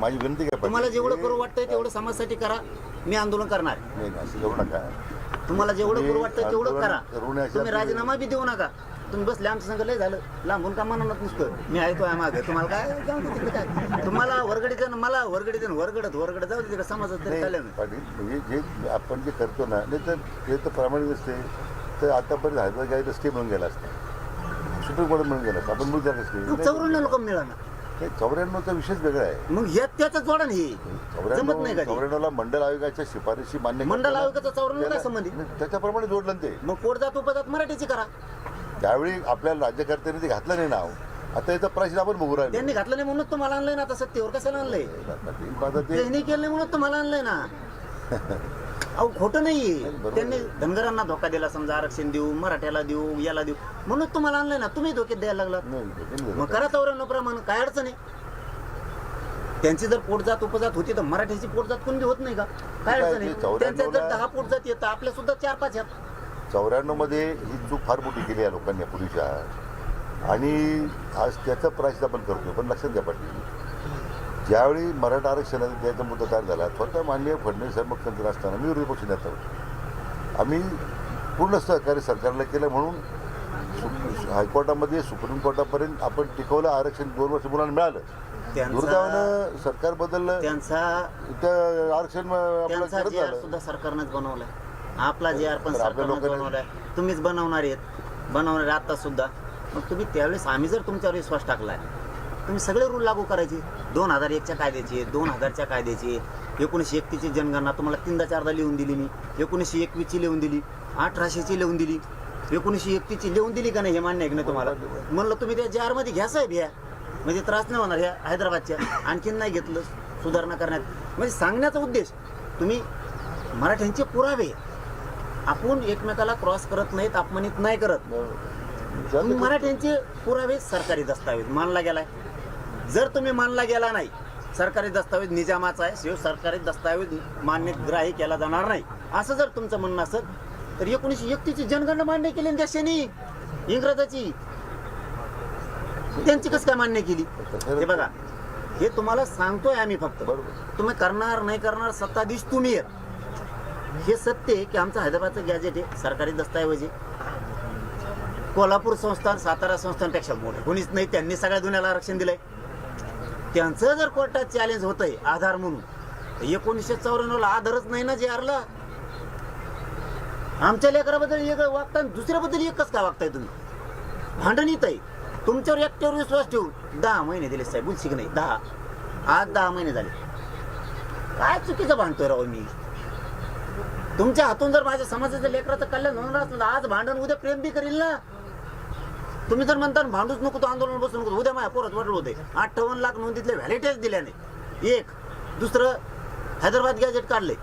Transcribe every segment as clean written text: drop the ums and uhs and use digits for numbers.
माझी विनंती काय तुम्हाला जेवढं करू वाटतंय तेवढं समाजासाठी करा. मी आंदोलन करणार. नाही असं करू नका. तुम्हाला जेवढं करू वाटतंय तेवढं करा. करूनच तुम्ही राजीनामा बी देऊ नका. तुम्ही बसले आमच्या संग लय झालं. लांबून का म्हणत नुसतं मी आहे तो आहे मागे. तुम्हाला काय जाऊ दे तिकडे काय. तुम्हाला वरगडीचं मला वरगडीचं वरगडत जाऊ दे तिकडे समाजात तरी चालेल ना. पाटील म्हणजे जे आपण जे करतो ना नाही तर ते तर प्रामाणिक असते तर आतापर्यंत हैदराबाद गाडी स्टे म्हणून गेला असता. सुप्रीम कोर्ट म्हणून गेला असता. आपण मुद्दा कसते 94 लोक मिळाला. 94चा विषयच वेगळा आहे. मग त्याचं जोडा नाही जमत नाही का. 94ला मंडल आयोगाच्या शिफारशी मान्य मंडल आयोगाचा 94 काय संबंधित त्याच्याप्रमाणे जोडलं ना ते. मग कोडजात उपजात मराठीची करा. त्यावेळी आपल्याला राज्यकर्त्यांनी ते घातलं नाही नाव. आता याचा प्रश्न आपण बघू राहिलो. त्यांनी घातलं नाही म्हणून तुम्हाला आणलंय ना. आता सत्तेवर कशाला आणलंय. ते त्यांनी केलं नाही म्हणून तुम्हाला आणलंय ना. अहो खोटं नाहीये. त्यांनी धनगरांना धोका दिला. समजा आरक्षण देऊ मराठ्याला देऊ याला देऊ म्हणून तुम्हाला आणलंय ना. तुम्ही धोके द्यायला लागलात. मग करा 94 प्रमाण काय अडचण आहे. त्यांची जर पोटजात उपजात होती तर मराठ्याची पोटजात कोणी होत नाही का. काय अडचण आहे. त्यांच्या जर 10 पोटजात येतं आपल्या सुद्धा 4-5 आहेत. 94 मध्ये ही चूक फार मोठी केली आहे लोकांनी पूर्वीच्या आणि आज त्याचा प्रायश्चित आपण करतो. पण लक्षात घ्या पाटील ज्यावेळी मराठा आरक्षणाचा द्यायचा मुद्दा तयार झाला स्वतः माननीय फडणवीस साहेब मुख्यमंत्री असताना मी विरोधी पक्ष नेता होतो. आम्ही पूर्ण सहकार्य सरकारला केलं म्हणून हायकोर्टामध्ये सुप्रीम कोर्टापर्यंत आपण टिकवलं. आरक्षण 2 वर्ष मुलांना मिळालं. दुर्दैवानं सरकार बदललं. त्यांचा आरक्षण आपलं सुद्धा सरकारनंच बनवलाय. आपला जे पण सरकारनं बनवलाय. तुम्हीच बनवणार आहेत आता सुद्धा. मग तुम्ही त्यावेळेस आम्ही जर तुमच्यावर विश्वास टाकलाय तुम्ही सगळे रूल लागू करायचे. 2001च्या कायद्याचे 2000च्या कायद्याचे 1931ची जनगणना तुम्हाला 3दा-4दा लिहून दिली मी. 1921ची लिहून दिली. 1800ची लिहून दिली. 1931ची लिहून दिली का नाही हे मान्य आहे की नाही तुम्हाला. म्हणलं तुम्ही त्या जार-मध्ये घ्या साहेब ह्या म्हणजे त्रास नाही होणार ह्या हैदराबादच्या. आणखीन नाही घेतलं सुधारणा करण्यात म्हणजे सांगण्याचा उद्देश तुम्ही मराठ्यांचे पुरावे आपण एकमेकाला क्रॉस करत नाहीत अपमानित नाही करत. मराठ्यांचे पुरावे सरकारी दस्तावेज मानला गेलाय. जर तुम्ही मानला गेला नाही सरकारी दस्तावेज निजामाचा आहे शिव सरकारी दस्तावेज मान्य ग्राह्य केला जाणार नाही असं जर तुमचं म्हणणं असेल तर 1931ची जनगणना मान्य केली ना देशाने इंग्रजाची. त्यांची कसं काय मान्य केली हे बघा. हे तुम्हाला सांगतोय आम्ही फक्त. तुम्ही करणार नाही करणार सत्ताधीश तुम्ही आहेत. हे सत्य आहे की आमचं हैदराबादचं गॅजेट आहे सरकारी दस्तावेज आहे. कोल्हापूर संस्थान सातारा संस्थानपेक्षा मोठं कोणीच नाही. त्यांनी सगळ्या दुनियाला आरक्षण दिलंय. त्यांचं जर कोर्टात चॅलेंज होतंय आधार म्हणून 1994ला आधारच नाही ना जे आरला. आमच्या लेकराबद्दल एक वागता दुसऱ्याबद्दल एकच का वागताय तुम्ही. भांडण येत आहे तुमच्यावर एकट्यावर विश्वास ठेवून 10 महिने दिले साहेब बोलशी की नाही. 10 आज 10 महिने झाले. काय चुकीचं भांडतोय राव मी. तुमच्या हातून जर माझ्या समाजाच्या लेकराचं कल्याण होणार असलं आज भांडण उद्या प्रेम बी करील ना. तुम्ही जर म्हणता भांडूच नको तो आंदोलन बसू नको उद्या माझ्या पोरात वाटलं होते. 58 लाख नोंदीतले व्हॅलिडेज दिल्याने. एक दुसरं हैदराबाद गॅजेट काढले.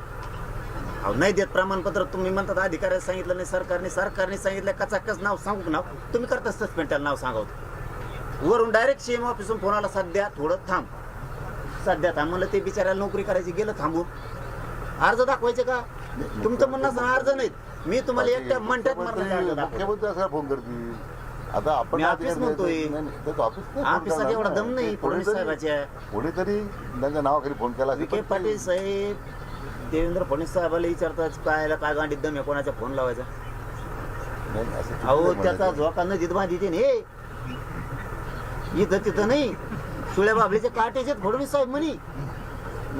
अहो नाही देत प्रमाणपत्र. तुम्ही म्हणतात अधिकाऱ्याने सांगितलं नाही सरकारने सांगितलं कचाकच नाव सांगू नाव तुम्ही करता सस्पेंड त्याला नाव सांगवतो. वरून डायरेक्ट सीएम ऑफिसून फोन आला सध्या थोडं थांब. सध्या थांब म्हणलं ते बिचाऱ्याला नोकरी करायची गेलं थांबून. अर्ज दाखवायचे का तुमचं म्हणणं असं अर्ज नाहीत. मी तुम्हाला एकट्या म्हणतात मुख्यमंत्री असा फोन करतील. आता आपण ऑफिस म्हणतोय ऑफिसात एवढा दम नाही फडणवीस साहेबाच्या. कोणीतरी त्यांच्या नावाखाली फोन केला. विखे पाटील साहेब देवेंद्र फडणवीस साहेबाला विचारतात काय गांडीत दम आहे कोणाचा फोन लावायचा. अहो त्याचा झोका नदीत बांधिते हे इथं तिथं नाही. सुळ्या बाबलीचे काटेचे फडणवीस साहेब म्हणी.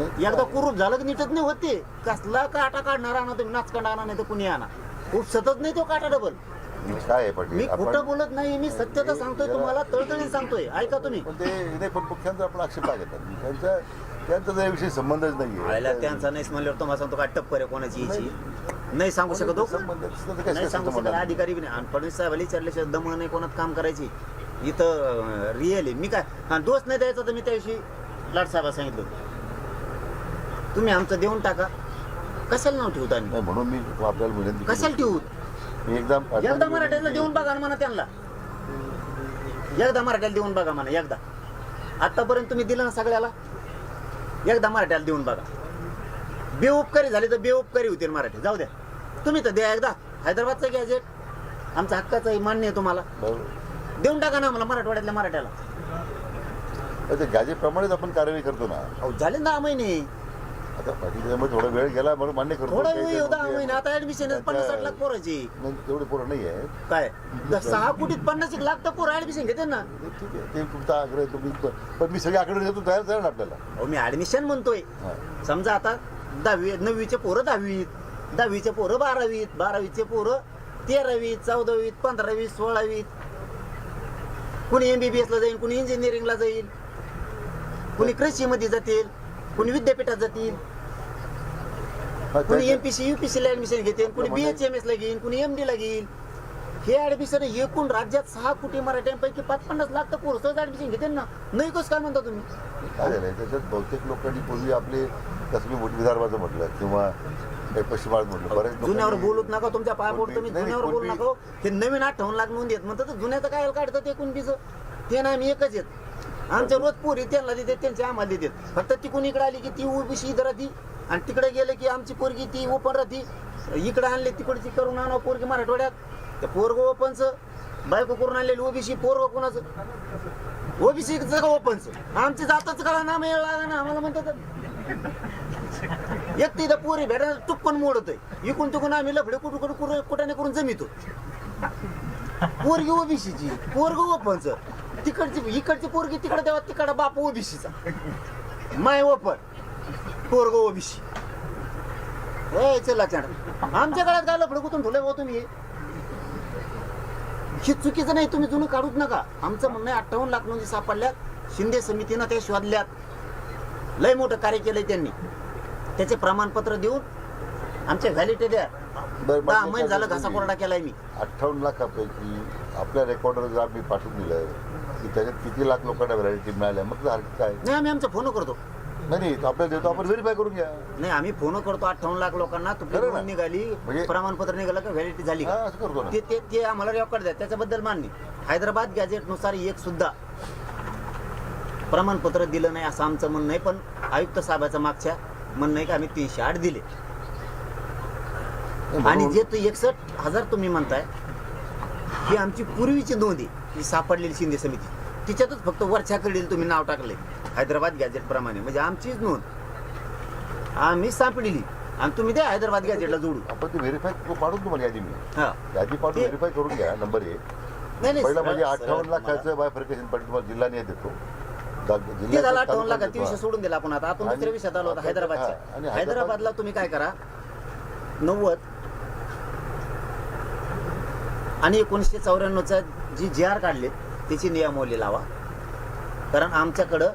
एकदा कुरूप झालं की नीटच नाही होते. कसला काटा काढणार आणा तुम्ही नाचकांड आणा नाही तर कुणी आणा उपसतच नाही तो काटा डबल. काय मी खोटं बोलत नाही. मी सत्यता सांगतोय तुम्हाला तळतळीने सांगतोय ऐका तुम्ही. ते पण मुख्यमंत्री आपण आक्षेप घेतात त्यांचा त्याविषयी संबंधच नाहीये. त्यांचा नाही म्हणल्यावर तुम्हाला सांगतो काय टप्पर आहे कोणाची याची नाही सांगू शकत. नाही सांगू शकत अधिकारी बी नाही. आणि फडणवीस साहेबांनी विचारल्याशिवाय दमण नाही कोणात काम करायची इथं रिअल आहे. मी काय दोष नाही द्यायचा तर मी त्याविषयी लाट साहेबांना सांगितलं तुम्ही आमचं देऊन टाका. कशाला नाव ठेवता म्हणून मी आपल्याला विनंती कशाला ठेवू. एकदा मराठ्याला देऊन बघा म्हणा त्यांना. एकदा मराठ्याला देऊन बघा म्हणा. एकदा आतापर्यंत तुम्ही दिलं ना सगळ्याला. एकदा मराठ्याला देऊन बघा. बेउपकारी झाली तर बेउपकारी होतील मराठी. जाऊ द्या तुम्ही तर द्या एकदा. हैदराबादचं गॅजेट आमच्या हक्काचं मान्य आहे तुम्हाला. देऊन टाका ना मला मराठवाड्यातल्या मराठ्याला. तर ते गॅजेटप्रमाणेच आपण कारवाई करतो ना. अहो झाले 10 महिने, आता बाकी त्याच्यामुळे थोडा वेळ गेला म्हणून मान्य करतो. थोडा काही वेळ जण 10 म्हणते, महिने, आता ऍडमिशन 50-60 लाख पोराची. नाही, तेवढे पोरं नाही आहे. काय 6 कोटीत 50 लाख तर पोरं ऍडमिशन घेते ना. ठीक आहे, ते तुमचा आग्रह तुम्ही, पण मी सगळे आकडे देतो, तयार आहे ना आपल्याला. अहो मी ऍडमिशन म्हणतोय. हां. समजा आता 9वीचे पोरं 10वीत, 10वीचे पोरं 12वीत, 12वीचे पोरं 13वीत, 14वीत, 15वीत, 16वीत. कुणी MBBS ला जाईल, कुणी इंजिनिअरिंगला जाईल, कुणी कृषीमध्ये जातील, कुणी विद्यापीठात जातील, हां, कुणी त्या- MPC UPC ला ऍडमिशन घेतील, कुणी BHMS ला घेईल, कुणी MD ला घेईल. हे ऍडमिशन एकूण राज्यात 6 कोटी मराठ्यांपैकी 50 लाख तर पोरं सहज ऍडमिशन घेतील ना. नाही कसं काय म्हणता तुम्ही? काय झालंय त्याच्यात बहुतेक लोकांनी पूर्वी आपले कसं मी विदर्भाचं म्हटलं किंवा काही पश्चिम भागात म्हटलं, बरेच लोकांनी- जुन्यावर बोलूत नका, तुमच्या पाया पडतो मी. नाही, जुन्यावर बोलू नका. हे नवीन 58 लाख नोंद येत म्हणतात, जुन्याचं काय काढतात ते कुणबीचं. ते नाही, आम्ही एकच येत. आमच्या रोज पोरी त्यांना देतात, त्यांचे आम्हाला देतात. फक्त तिकडून इकडे आली की ती ओबीसी इथं राहती, आणि तिकडे गेले की आमची पोरगी ती ओपन राहती. इकडे आणले तिकडची करून आणा पोरगी मराठवाड्यात. ते पोरग ओपनचं, बायको करून आणलेली ओबीसी. पोरग कोणाचं? ओबीसीचं का ओपनचं? आमची जातच कळा ना, मेळ लागा ना आम्हाला म्हणतात. एक तिथं पोरी भेटायला टुप्पन मोडतोय. इकून तिकून आम्ही लफडे कुठाने करून जमितो. पोरगी ओबीसीची, पोरग ओपनचं. इकडची पोरगी तिकडे देवा, तिकडे बाप ओबीसीचा. माय ओपन, पोरग ओबीसी. चला चाड आमच्या काळात काय लफडे कुठून ठेवलंय हो तुम्ही? हे चुकीचं नाही, तुम्ही जुनं काढूच नका. आमचं म्हणणं आहे 58 लाख नोंदी सापडल्यात. शिंदे समितीनं ते शोधल्यात. लय मोठं कार्य केलंय त्यांनी. त्याचे प्रमाणपत्र देऊन आमच्या व्हॅलिडिटी द्या. बरं, 10 महिने झालं घासा कोरडा केलाय मी. 58 लाखापैकी आपल्या रेकॉर्डर जर आम्ही पाठवून दिलं की त्याच्यात किती लाख लोकांना व्हॅलिडिटी मिळाल्या, मग हरकत काय? नाही, आम्ही आमचा फोन करतो. नाही आपल्याला देतो, आपण व्हेरीफाय करून घ्या. नाही, आम्ही फोन करतो. 58 लाख लोकांना तुमची बरं ना. नोंद निघाली, म्हणजे- प्रमाणपत्र निघालं का व्हॅलिडिटी झाली हा, का, असं करतो ना. ते आम्हाला रेकॉर्ड द्या. त्याच्याबद्दल मान्य. हैदराबाद गॅजेटनुसार एक सुद्धा प्रमाणपत्र दिलं नाही असं आमचं म्हणणं आहे. पण आयुक्त साहेबाचं मागच्या म्हणणं आहे की आम्ही 308 दिले. आणि जे 61,000 तुम्ही म्हणताय ही आमची पूर्वीची नोंद आहे, ही सापडलेली शिंदे समिती. तिच्यातच फक्त वरच्याकडे तुम्ही नाव टाकले हैदराबाद गॅजेट प्रमाणे. म्हणजे आमचीच नोंद आम्ही सापडली, आणि तुम्ही द्या हैदराबाद गॅजेटला जोडू. आपण ते व्हेरीफाय पाठवून तुम्हाला यादी, मी हा, यादी पाठवून व्हेरीफाय करून घ्या. नंबर 1 नाही पहिला म्हणजे सरळ- 58 सरळ लाखाचं बायफर्केशन पाटील तुम्हाला जिल्ह्याने देतो. ते झालं 58 लाख. ते विषय सोडून दिला आपण. आता आपण दुसऱ्या विषयात आलो होता, आणि हैदराबादच्या. हैदराबादला तुम्ही काय करा, 90 आणि 1994चा जी GR काढले त्याची नियमावली लावा. कारण आमच्याकडं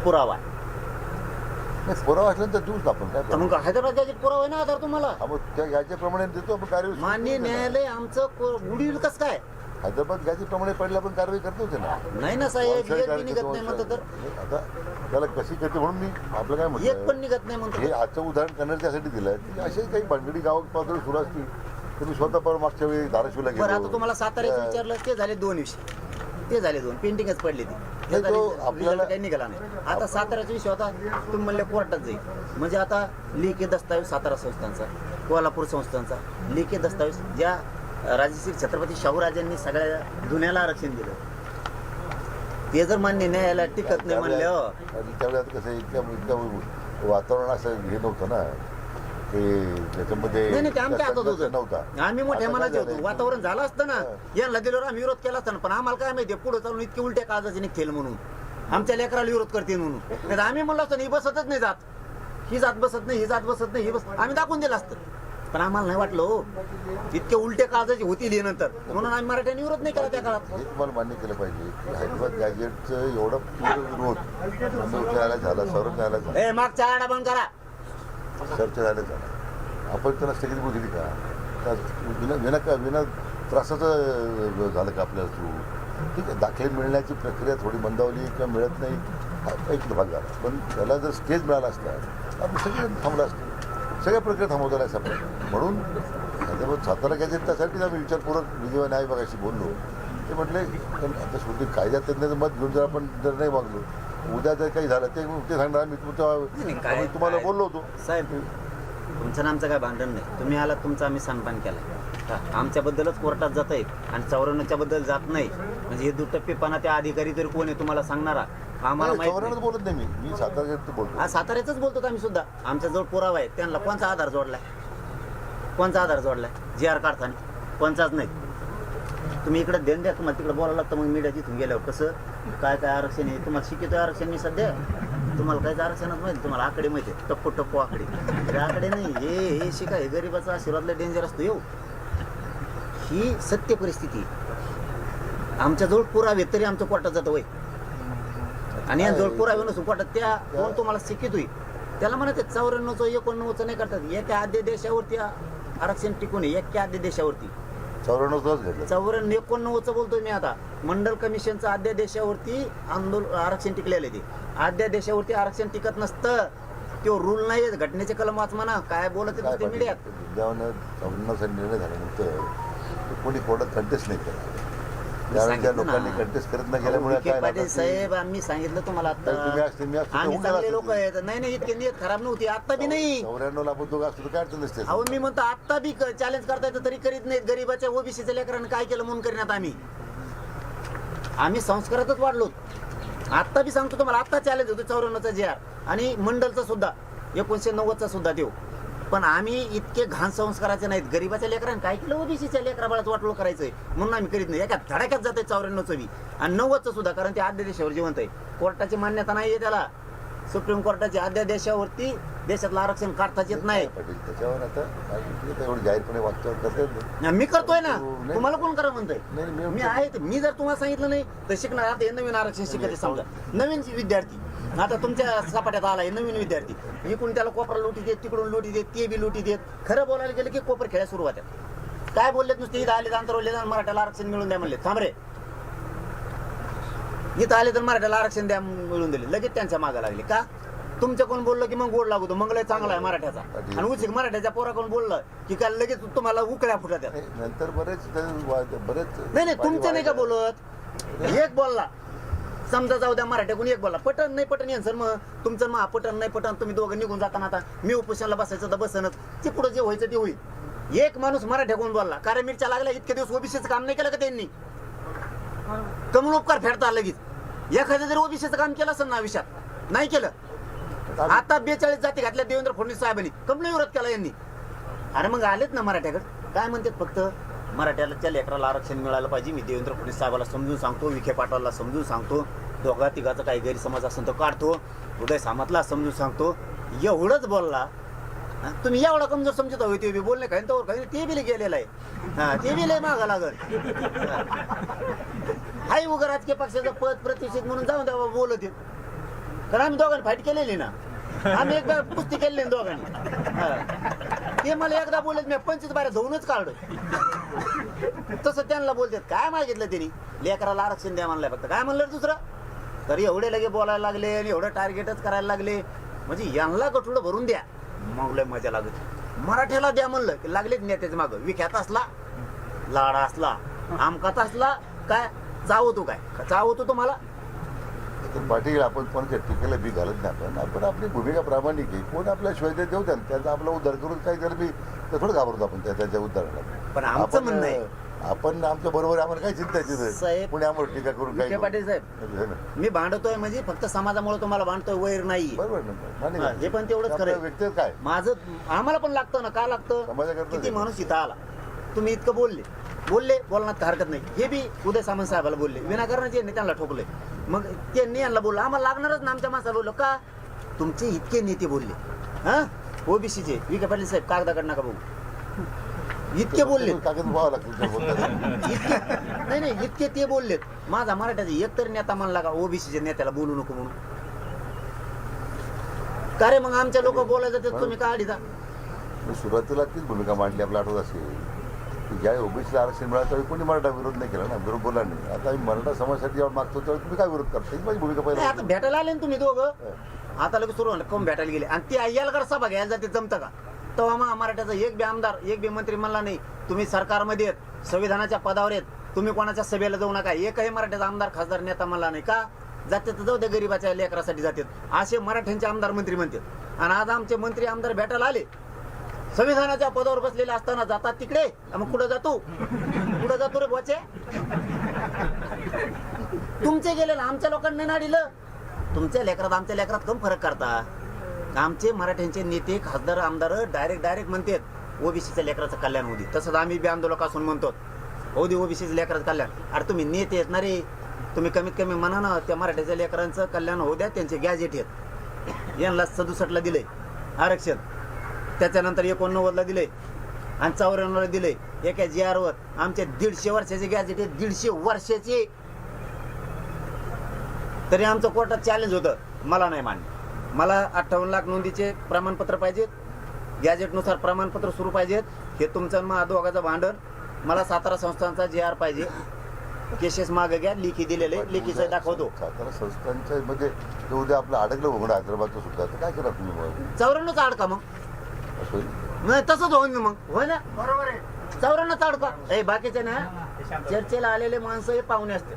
पुरावा आहे. पुरावा असल्यानंतर देऊच ना आपण, काय तर problem? मग हैदराबाद गॅजेट पुरावा आहे ना आधार तुम्हाला. हा, मग त्या याच्याप्रमाणे देतो आपण कारवाई. मान्य न्यायालय आमचं उडील कसं काय? हैदराबाद गाजीप्रमाणे पडले आपण कारवाई करतोच आहे ना. नाही ना साहेब, वंशावळ एक बी कारवाई निघत करतो, नाही म्हणतो तर. आता त्याला कशी करते म्हणून मी आपलं काय एक म्हणतो, पण निघत नाही म्हणतो हे तर. आजचं उदाहरण करण्याचं त्यासाठी दिलं की असे काही भानगडी गावात पातळी सुरू असतील. तुम्ही स्वतः पण मागच्या वेळी धाराशिवला बरं, आता गेलो. तुम्हाला साताऱ्याचं विचारलं, ते झाले 2 विषय. ते झाले 2 पेंटिंगच पडले. ते नाही, तो त्याचा आपल्याला- result काही निघाला नाही. आता साताऱ्याचा विषय होता, तुम्ही म्हणले कोर्टात जाईल. म्हणजे आता लेखी दस्तावेज सातारा संस्थांचा, कोल्हापूर संस्थांचा लेखी दस्तावेज ज्या राजश्री छत्रपती शाहूराजांनी सगळ्या जुन्याला आरक्षण दिलं, ते जर मान्य न्यायाला टिकत नाही म्हणलं. आणि त्यावेळेस कसं इतकं वातावरण असं हे नव्हतं ना, ते त्याच्यामध्ये नाही ते आमच्या हातात होतं. नव्हता. आम्ही मोठ्या आता मनाचे काय होतो. झालंय? वातावरण झालं असतं ना, हा. यांना दिल्यावर आम्ही विरोध केला असता ना. पण आम्हाला काय माहिती पुढे चालून इतके उलट्या काळजाचे निघतील म्हणून, आमच्या लेकराला विरोध करतील म्हणून. नाही आम्ही म्हणलो असतो ही बसतच नाही जात, ही जात बसत नाही, ही जात बसत नाही, ही बस आम्ही दाखवून दिलं असतं. पण आम्हाला नाही वाटलं हो, इतके उलटे काळजाचे होतील हे नंतर, म्हणून आम्ही मराठ्यांनी विरोध नाही केला त्या काळात. हे तुम्हाला मान्य केलं पाहिजे की हैदराबाद गॅजेटचं एवढं पूर्ण विरोध मुंबई उच्च न्यायालयात झाला, सर्वोच्च न्यायालयात झाला, ए मागच्या आडा बंद करा. सर्वोच्च न्यायालयात झाला. आपण त्याला स्थगिती दिली का? का विना त्रासाचं झालं का आपल्याला थ्रू? ठीक आहे, दाखले मिळण्याची प्रक्रिया थोडी मंदावली किंवा मिळत नाही, हा एक भाग झाला. पण त्याला जर स्टेज मिळाला असता आपण सगळे थांबलं असतं. सगळ्या प्रक्रिया थांबवता असं म्हणून हैदराबाद सातारा गॅजेट त्यासाठीच आम्ही विचारपूर्वक विधिवा न्याय विभागाशी बोललो. ते म्हटले आता शेवटी कायद्यात तज्ञाचं मत घेऊन जर आपण जर नाही वागलो, उद्या जर काही झालं ते सांगणार आम्ही तुम्हाला बोललो होतो. साहेब, तुमचं ना आमचं काय भांडण नाही. तुम्ही आलात, तुमचं आम्ही सन्मान केला. आमच्याबद्दलच कोर्टात जात आहेत आणि 94च्या बद्दल जात नाही. म्हणजे हे दुटप्पीपणा त्या अधिकारी तरी कोण आहे तुम्हाला सांगणारा आम्हाला माहित नाही. चौऱ्याण्णव बोलत नाही मी साताऱ्यात बोलतो. हा साताऱ्याच बोलतो आम्ही सुद्धा. आमच्या जवळ पुरावा आहे. त्यांना कोणचा आधार जोडलाय? कोणचा आधार जोडलाय? GR काढताना कोणचाच नाही. तुम्ही इकडे देण द्या, तुम्हाला तिकडे बोलायला लागतं. मग मीडिया तिथून गेल्यावर कसं काय काय आरक्षण आहे तुम्हाला शिकवतोय. आरक्षण मी सध्या तुम्हाला काहीच आरक्षणच माहिती. तुम्हाला आकडे माहिती आहे, टप्पो टप्पो आकडे. हे आकडे नाही, हे शिका. हे गरीबाचा आशीर्वादला डेंजर असतो. येऊ ही सत्य परिस्थिती. आमच्याजवळ पुरावे तरी आमचं कोर्टात जातं वय. आणि यांजवळ पुरावे नसून कोर्टात त्या कोण तुम्हाला शिकित होईल त्याला म्हणा ते 94चं 89चं नाही करतात. एका आद्य देशावरती आरक्षण टिकून आहे. एका आद्य देशावरती 94 घेतलं. 89चं बोलतोय मी आता. मंडल कमिशनचं आद्य देशावरती आरक्षण टिकलेलं आहे. ते आद्य देशावरती आरक्षण टिकत नसतं. तो रूल नाही. घटनेचे कलम वाच म्हणा. काय बोलत काय ते मीडियात. जेव्हा 94 निर्णय झाल्यानंतर कोणी कोर्टात कंटेस्ट नाही केला. त्यावेळेस त्या लोकांनी कंटेस्ट करत न गेल्यामुळे काय पाटील साहेब आम्ही सांगितलं तुम्हाला आता. आम्ही चांगले लोक आहेत. नाही इतके नियत खराब नव्हती. आता बी नाही. 94 आपण दोघं असतो काय अडचण नसते. अहो मी म्हणतो आता बी चॅलेंज करता येतं तरी करीत नाहीत. गरीबाच्या ओबीसीच्या लेकरांनी काय केलं म्हणून करीनात आम्ही संस्कारातच वाढलो. आता बी सांगतो तुम्हाला. आता चॅलेंज होतो 94चा GR आणि मंडलचा सुद्धा 1990चा सुद्धा देऊ. पण आम्ही इतके घाण संस्काराचे नाहीत. गरीबाच्या लेकरांनी काय केलं ओबीसीच्या लेकरा बाळाचं वाटोळ करायचंय म्हणून आम्ही करीत नाही. एका धडाक्यात जाते 94चं बी आणि 90चं सुद्धा. कारण ते आद्य देशावर जिवंत आहे. कोर्टाची मान्यता नाही आहे त्याला. सुप्रीम कोर्टाची आद्य देशावरती देशातलं आरक्षण काढताच येत नाही. त्याच्यावर आता एवढं जाहीरपणे वाक्य करतात. मी करतोय ना. तुम्हाला कोण करा म्हणतोय? नाही, मी आहे. मी जर तुम्हाला सांगितलं नाही तर शिकणार. आता हे नवीन आरक्षण शिकायचे समजा. नवीन विद्यार्थी आता तुमच्या सपाट्यात आलाय नवीन विद्यार्थी. इकडून त्याला कोपरा लुटी देत, तिकडून लुटी देत, ते बी लुटी देत. खरं बोलायला गेलं की कोपर खेळायला सुरुवात आहे. काय बोललेत नुसते इथं आले अंतरवले मराठ्याला आरक्षण मिळून द्या म्हणले. थांब रे. इथं आले तर मराठ्याला आरक्षण द्या मिळून दिले. लगेच त्यांच्या मागे लागले. का? तुमच्या कोण बोललं की मग गोड लागतो. मंगल चांगला आहे मराठ्याचा. आणि उचित मराठ्याच्या पोरा कोण बोललं की काय लगेच तुम्हाला उकळ्या फुटत नंतर बरेच नाही तुमचं नाही का बोलत. एक बोलला समजा जाऊ द्या मराठ्याकडून एक बोलला. पटन नाही पटन यांचं मग तुमचं मग पटन नाही पटन तुम्ही दोघं निघून जाताना. आता मी उपोषणाला बसायचं तर बसनच. ते पुढं जे व्हायचं ते होईल. एक माणूस मराठ्याकडून बोलला. कारण मिरच्या लागल्या. इतके दिवस ओबीसीचं काम नाही केलं का त्यांनी? कमून उपकार फेडता लगेच. एखाद्या जरी ओबीसीचं काम केलं असेल ना आयुष्यात नाही केलं. आता 42 जाती घातल्या देवेंद्र फडणवीस साहेबांनी. कमला विरोध केला यांनी. अरे मग आलेत ना मराठ्याकडे. काय म्हणतात फक्त मराठ्याच्या लेकराला आरक्षण मिळालं पाहिजे. मी देवेंद्र फडणवीस साहेबाला समजून सांगतो. विखे पाटलाला समजून सांगतो. दोघा तिघाचा काही गैरसमज असेल तर काढतो. उदय सामंतला समजून सांगतो. एवढंच बोलला. तुम्ही एवढा कमजोर समजत होय. ते बी बोलले काय तर काही ते बी गेलेलं आहे. ते बी लय मागा लागत. हाय उगा राजकीय पक्षाचं पद प्रतिष्ठित म्हणून जाऊन द्यावा बोलत येत. कारण आम्ही दोघांनी फाईट केलेली ना. आम्ही एकदा कुस्ती केलेली ना दोघांनी. ते मला एकदा बोलत मी 25 बाऱ्या धुवूनच काढलोय. तसं त्यांना बोलतात. काय मागितलं त्यांनी? लेकराला आरक्षण द्या म्हणलंय फक्त. काय म्हणलं दुसरं? तर एवढे लगे बोलायला लागले आणि एवढं टार्गेटच करायला लागले. म्हणजे यांना गठुडं भरून द्या मग लय मजा लागत. मराठ्याला द्या म्हणलं की लागलेच नेत्याच्या मागं. विख्यात असला लाडा असला आमकात असला काय चावतो काय चावतो तुम्हाला. पाटील आपण कोणाच्या टीकेला बी घालत नाही. आपण आपली भूमिका प्रामाणिक आहे. कोण आपल्या शिवाय देऊ द्या त्याचा आपला उद्धार करून काही जर मी तर थोडं घाबरतो आपण त्याच्या उद्धाराला. पण आमचं म्हणणं आहे आपण आमच्या बरोबर आम्हाला काय चिंता आहे कोणी आम्हाला टीका करून काय. पाटील साहेब मी भांडतोय म्हणजे फक्त समाजामुळे तुम्हाला भांडतोय. वैर नाही. बरोबर हे पण तेवढंच खरं. व्यक्ती काय माझं आम्हाला पण लागतं ना. काय लागतं? किती माणूस इथं आला. तुम्ही इतकं बोलले बोलण्यात हरकत नाही. हे बी उदय सामंत साहेबाला बोलले. विनाकारणच यांनी त्यांना ठोकले. मग त्यांनी यांना बोललं. आम्हाला लागणारच ना. आमच्या माणसाला बोललो का तुमचे इतके नेते बोलले. हा ओबीसीचे विखे पाटील साहेब कागदाकडे नका बघू. इतके बोलले. कागद व्हावं लागतं. नाही इतके ते बोललेत. माझा मराठ्याचा एकतरी नेता म्हणला का ओबीसीच्या नेत्याला बोलू नको म्हणून? का रे मग आमच्या लोक बोलायचं ते तुम्ही का अडीचा? सुरुवातीला तीच भूमिका मांडली. आपला आठवत असेल की ज्या ओबीसीला आरक्षण मिळालं त्यावेळी कोणी मराठा विरोध नाही केला ना. विरोध बोलला नाही. आता आम्ही मराठा समाजासाठी जेव्हा मागतो त्यावेळी तुम्ही काय विरोध करता? माझी भूमिका नाही, पहिला. आता भेटायला आले ना तुम्ही दोघं. आता लगेच सुरू कोण भेटायला गेले आणि ते अय्यालकर सभा घ्यायला जाते जमतं का? तेव्हा मग मराठ्याचा एक बी आमदार एक बी मंत्री म्हणला नाही तुम्ही सरकारमध्ये आहेत संविधानाच्या पदावर आहेत तुम्ही कोणाच्या सभेला जाऊ नका. एकही मराठ्याचा आमदार खासदार नेता म्हणला नाही. का जाते तर जाऊ द्या गरीबाच्या लेकरासाठी जातात असे मराठ्यांचे आमदार मंत्री म्हणतात. आणि आज आमचे मंत्री आमदार भेटायला आले संविधानाच्या पदावर बसलेले असताना जातात तिकडे. मग कुठं जातो रे बोचे? तुमचे गेलेलं आमच्या लोकांनी नाही दिलं. तुमच्या लेकरात आमच्या लेकरात कम फरक करता. आमचे मराठ्यांचे नेते खासदार आमदार डायरेक्ट म्हणतात ओबीसीच्या लेकराचं कल्याण होऊ दे. तसंच आम्ही बी आंदोलक असून म्हणतो होऊ दे ओबीसीचं लेकराचं कल्याण. अरे तुम्ही नेते आहेत ना रे, तुम्ही कमीत कमी म्हणा ना त्या मराठ्याच्या लेकरांचं कल्याण होऊ द्या. त्यांचे गॅजेट आहेत, यांना 67ला दिलंय आरक्षण, त्याच्यानंतर 89ला दिलंय आणि 94ला दिलंय. एका GR वर आमचे 150 वर्षाचे गॅजेट आहेत, 150 वर्षाचे. तरी आमचं कोर्टात चॅलेंज होतं, मला नाही मान्य. मला 58 लाख नोंदीचे प्रमाणपत्र पाहिजेत, गॅजेटनुसार प्रमाणपत्र सुरू पाहिजेत. हे तुमचं मग दोघाचं भांडण. मला 17 संस्थांचा GR पाहिजे. केसेस मागे घ्या, लेखी दिलेले, लेखीचं दाखवतो. 17 संस्थांच्या मध्ये ते उद्या आपलं अडकलं उघडं हैदराबादचं सुद्धा, तर काय करा तुम्ही मग? 94चा अडका मग असं होईल? नाही, तसंच होईन ना मग. होय ना, बरोबर आहे. 94चा अडका. ए बाकीचे ना चर्चेला आलेले माणसं हे पाहुणे असते,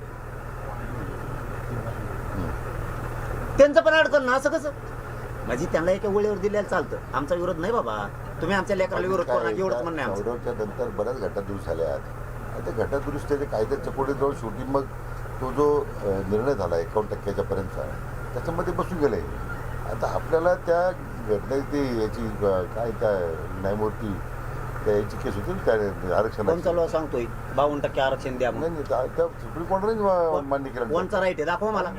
त्यांचं पण अडकल ना. असं कसं म्हणजे त्यांना एका वेळेवर दिलेलं चालतं. आमचा विरोध नाही बाबा, तुम्ही आमच्या लेकराला विरोध करा एवढंच म्हणणं आहे आमचं. चौदाच्या नंतर बऱ्याच घटनादुरुस्ती झाल्यात. त्या घटनादुरुस्तीचे कायद्याच्या पुढे जाऊन शेवटी मग तो जो निर्णय झाला 51% पर्यंतचा, त्याच्यामध्ये बसून गेलाय. आता आपल्याला त्या घटनेची याची काय त्या न्यायमूर्ती त्या याची केस होती ना त्या आरक्षणाची. कोणचा लॉ सांगतोय 52% आरक्षण द्या म्हणून? नाही त्या सुप्रीम कोर्टाने मान्य केलं. कोणचा राईट आहे दाखवा मला.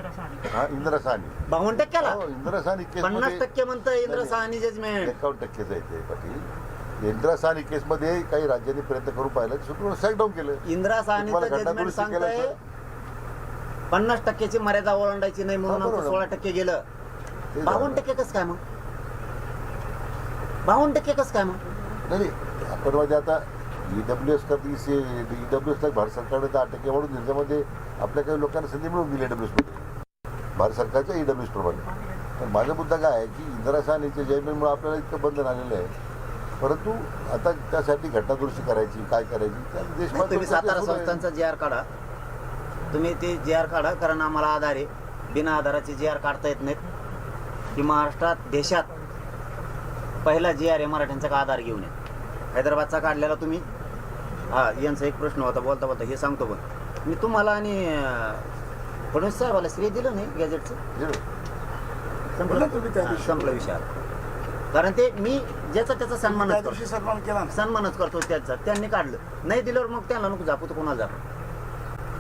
हा, इंदिरा साहनी. 52%ला इंदिरा साहनी केस 50% म्हणतं इंदिरा साहनी जजमेंट. 51% आहे ते पाटील. इंदिरा साहनी केसमध्ये काही राज्यांनी प्रयत्न करून पाहिला, सुप्रीम सॅक डाऊन केलं. इंदिरा साहनीचं जजमेंट सांगतंय 50%ची मर्यादा ओलांडायची नाही म्हणून आमचं 16% गेलं. 52% कसं काय मग? 52% कसं काय मग? नाही आपण मध्ये आता EWS करते, EWS ला भारत सरकारने 10% वाढून दिलं. त्यामध्ये आपल्या काही लोकांना संधी मिळून दिली EWS मध्ये, भारत सरकारच्या EWS प्रमाणे. पण माझा मुद्दा काय आहे की इंदिरा साहनीच्या जयमेंटमुळे आपल्याला इतकं बंधन आलेलं आहे. परंतु आता त्यासाठी घटनादुरुस्ती करायची, काय करायची त्या तुम्ही 17 संस्थांचा GR काढा, तुम्ही ते GR काढा. कारण आम्हाला आधार आहे, बिना आधाराचे GR काढता येत नाहीत. की महाराष्ट्रात देशात पहिला GR आहे मराठ्यांचा का आधार घेऊन या. हैदराबादचा काढलेला तुम्ही. हा, यांचा एक प्रश्न होता बोलता बोलता, हे सांगतो पण मी तुम्हाला. आणि फडणवीस साहेबाला श्रेय दिलं नाही गॅजेटचं, संपला विषय. कारण ते मी ज्याचा त्याचा सन्मानच करतो त्याचा. त्यांनी काढलं नाही दिल्यावर मग त्यांना नको जापू, तर कोणाला जापू.